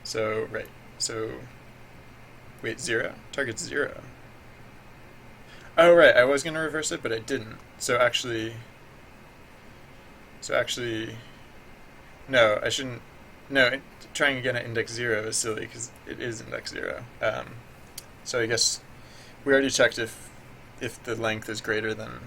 So, right. So, wait, 0? Target's 0. Oh, right, I was going to reverse it, but I didn't. So actually, no, I shouldn't. No, trying again at index 0 is silly because it is index 0. So I guess we already checked if the length is greater than.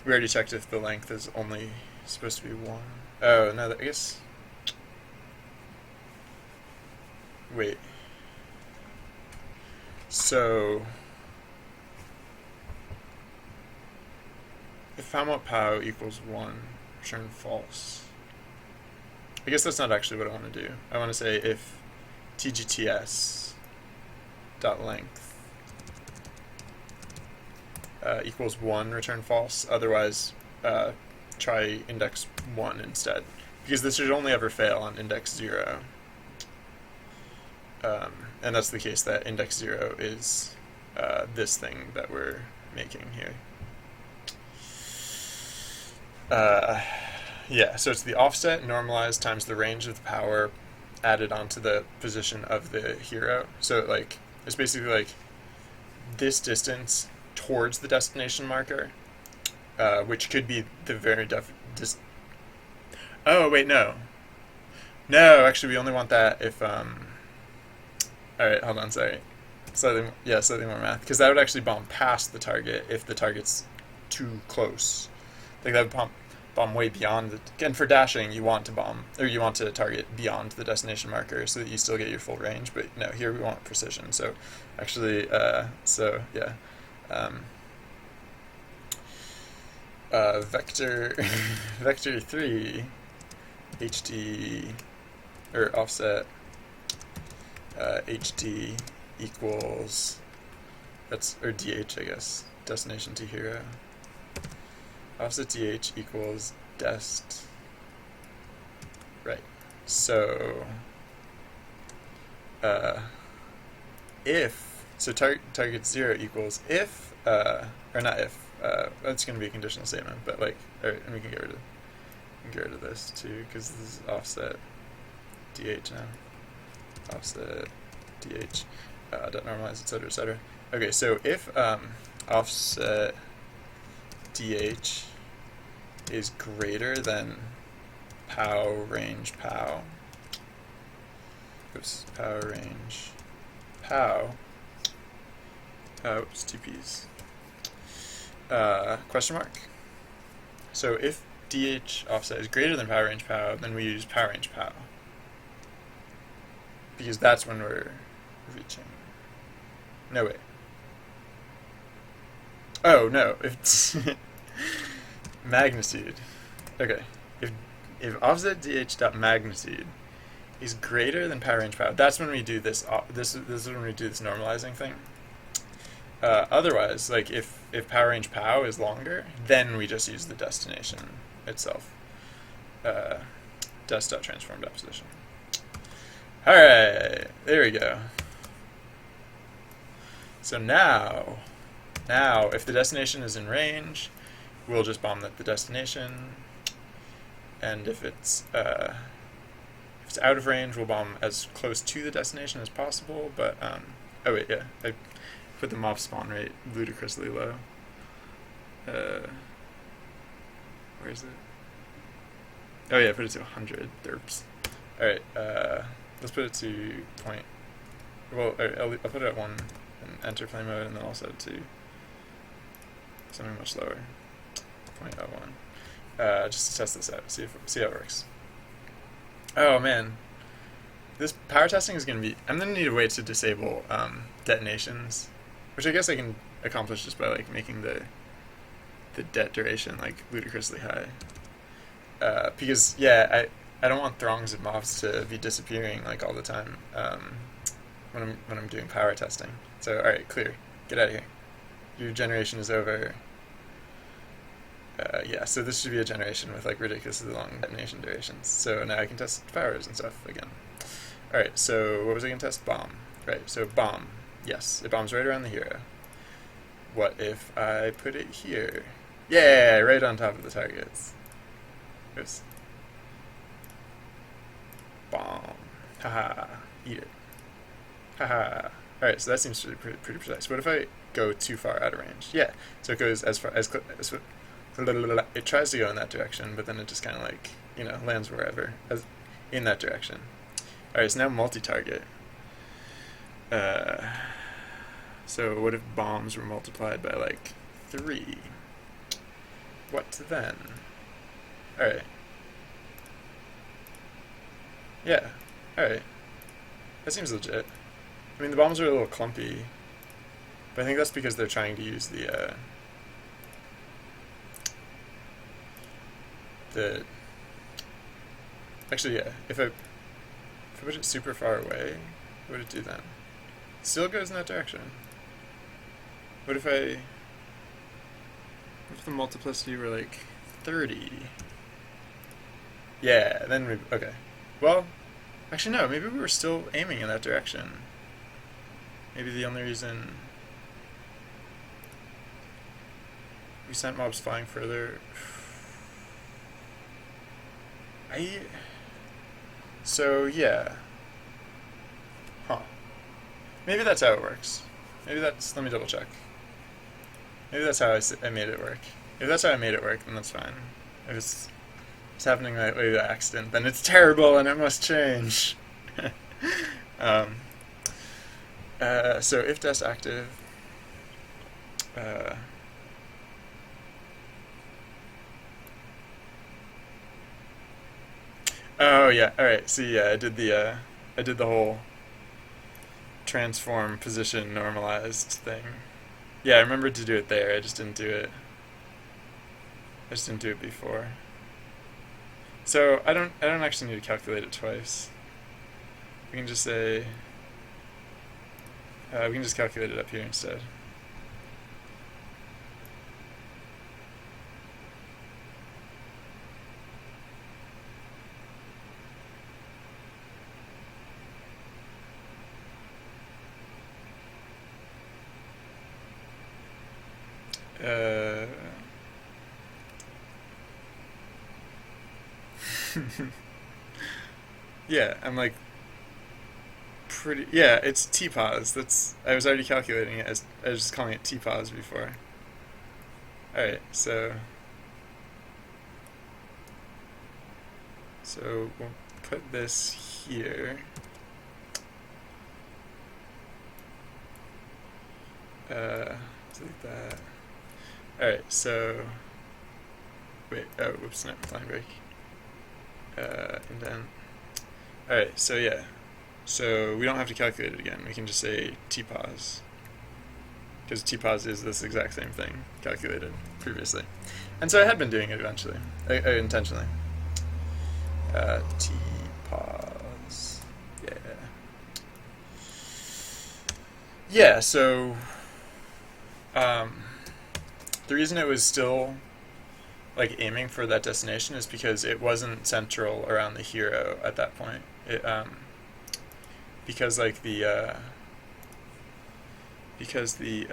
We already checked if the length is only supposed to be 1. Oh, no, I guess. Wait. So if how equals 1, return false. I guess that's not actually what I want to do. I want to say if tgts dot length equals 1, return false. Otherwise, try index 1 instead, because this should only ever fail on index 0. And that's the case that index 0 is this thing that we're making here. Yeah, so it's the offset normalized times the range of the power added onto the position of the hero. So like it's basically like this distance towards the destination marker, which could be the very oh wait, no, actually we only want that if all right, hold on, sorry. Slightly more math, because that would actually bomb past the target if the target's too close. Like that would bomb way beyond the. And for dashing, you want to bomb, or you want to target beyond the destination marker so that you still get your full range. But no, here we want precision. So actually, yeah. Vector vector 3 HD or offset HD equals or DH, I guess, destination to hero. Offset DH equals dest. Right. So if target 0 equals if or not if that's going to be a conditional statement, but like, all right, and we can get rid of this too because this is offset DH now. Offset DH dot normalize, etc., etc. Okay, so if offset DH is greater than pow range pow. Oops, pow range pow. Oops, two P's. Question mark. So if DH offset is greater than pow range pow, then we use pow range pow. Because that's when we're reaching. No, wait. Oh, no. If it's magnitude. Okay. If offset dh dot magnitude is greater than power range pow, that's when we do this. This is when we do this normalizing thing. Otherwise, like if power range pow is longer, then we just use the destination itself. Dest.transform.position. Alright, there we go. So now, if the destination is in range, we'll just bomb the destination. And if it's out of range, we'll bomb as close to the destination as possible. But oh wait, yeah, I put the mob spawn rate ludicrously low. Where is it? Oh yeah, I put it to 100. Derps. All right, let's put it to point. Well, I'll put it at 1 and enter play mode, and then I'll set it to something much lower. 0.01. Just to test this out, see how it works. Oh man, this power testing is going to be. I'm going to need a way to disable detonations, which I guess I can accomplish just by like making the det duration like ludicrously high. Because yeah, I don't want throngs of mobs to be disappearing like all the time when I'm doing power testing. So all right, clear. Get out of here. Your generation is over. Yeah, so this should be a generation with like ridiculously long detonation durations. So now I can test powers and stuff again. Alright, so what was I going to test? Bomb. Right, so bomb. Yes, it bombs right around the hero. What if I put it here? Yeah, right on top of the targets. Oops. bomb. Haha, eat it. Haha. Alright, so that seems to be pretty precise. What if I go too far out of range? Yeah, so it goes as far as it tries to go in that direction, but then it just kind of like, lands wherever, in that direction. Alright, so now multi-target. So what if bombs were multiplied by like 3? What then? Alright. Yeah, alright. That seems legit. I mean, the bombs are a little clumpy, but I think that's because they're trying to use the actually, yeah, if I put it super far away, what would it do then? It still goes in that direction. What if the multiplicity were like 30? Yeah, then we, okay. Well, actually no, maybe we were still aiming in that direction. Maybe the only reason we sent mobs flying further. So yeah. Huh. Maybe that's how it works. Maybe that's, let me double check. Maybe that's how I made it work. If that's how I made it work, then that's fine. If it's happening that way by accident, then it's terrible and it must change. So if dest active, oh yeah, alright, so yeah, I did the whole transform position normalized thing. Yeah, I remembered to do it there, I just didn't do it before. So I don't actually need to calculate it twice. We can just say we can just calculate it up here instead. Yeah, I'm like pretty. Yeah, it's T-pause. I was already calculating it as I was just calling it T-pause before. All right, so we'll put this here. Delete that. All right, so wait. Oh, whoops! Not line break. Indent. All right, so yeah. So we don't have to calculate it again. We can just say T-pause. Because T-pause is this exact same thing calculated previously. And so I had been doing it eventually, intentionally. T-pause. Yeah. Yeah, so the reason it was still like aiming for that destination is because it wasn't central around the hero at that point. Because like because the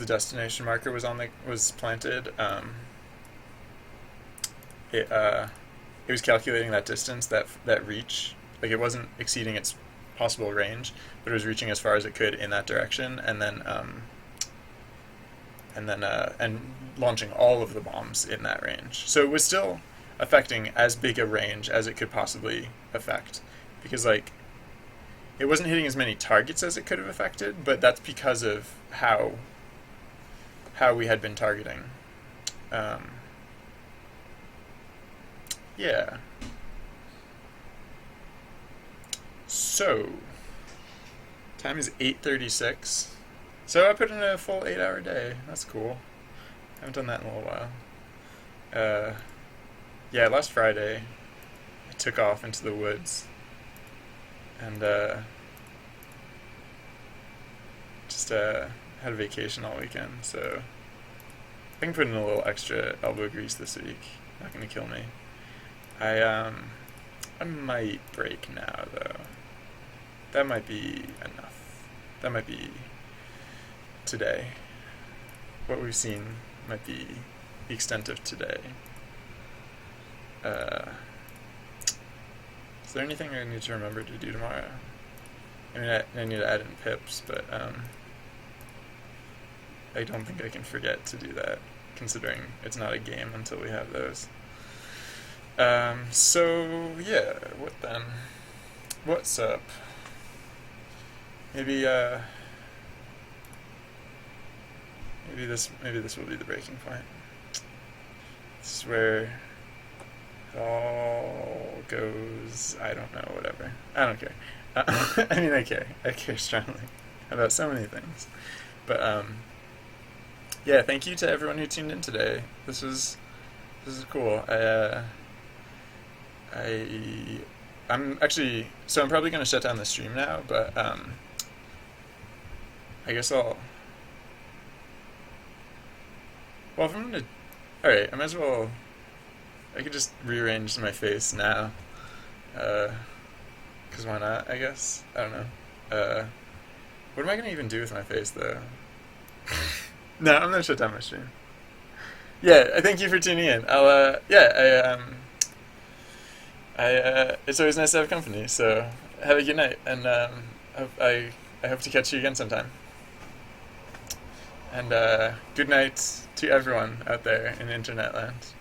destination marker was planted, it was calculating that distance, that reach. Like it wasn't exceeding its possible range, but it was reaching as far as it could in that direction, and then launching all of the bombs in that range. So it was still affecting as big a range as it could possibly affect, because like it wasn't hitting as many targets as it could have affected, but that's because of how we had been targeting. Yeah. So time is 8:36. So I put in a full 8-hour day. That's cool. I haven't done that in a little while. Yeah, last Friday I took off into the woods and just had a vacation all weekend, so I can put in a little extra elbow grease this week. Not gonna kill me. I might break now though. That might be enough. That might be today. What we've seen might be the extent of today. Is there anything I need to remember to do tomorrow? I mean, I need to add in pips, but I don't think I can forget to do that, considering it's not a game until we have those. So yeah, what then? What's up? Maybe this will be the breaking point. This is where it all goes. I don't know. Whatever. I don't care. I mean, I care. I care strongly about so many things. But yeah. Thank you to everyone who tuned in today. This is cool. I'm actually, so I'm probably going to shut down the stream now, but I guess well, if I'm going to, alright, I might as well, I could just rearrange my face now, because why not, I guess, I don't know. What am I going to even do with my face, though? No, I'm going to shut down my stream. Yeah, thank you for tuning in. It's always nice to have company, so have a good night, and I hope to catch you again sometime. And good night to everyone out there in internet land.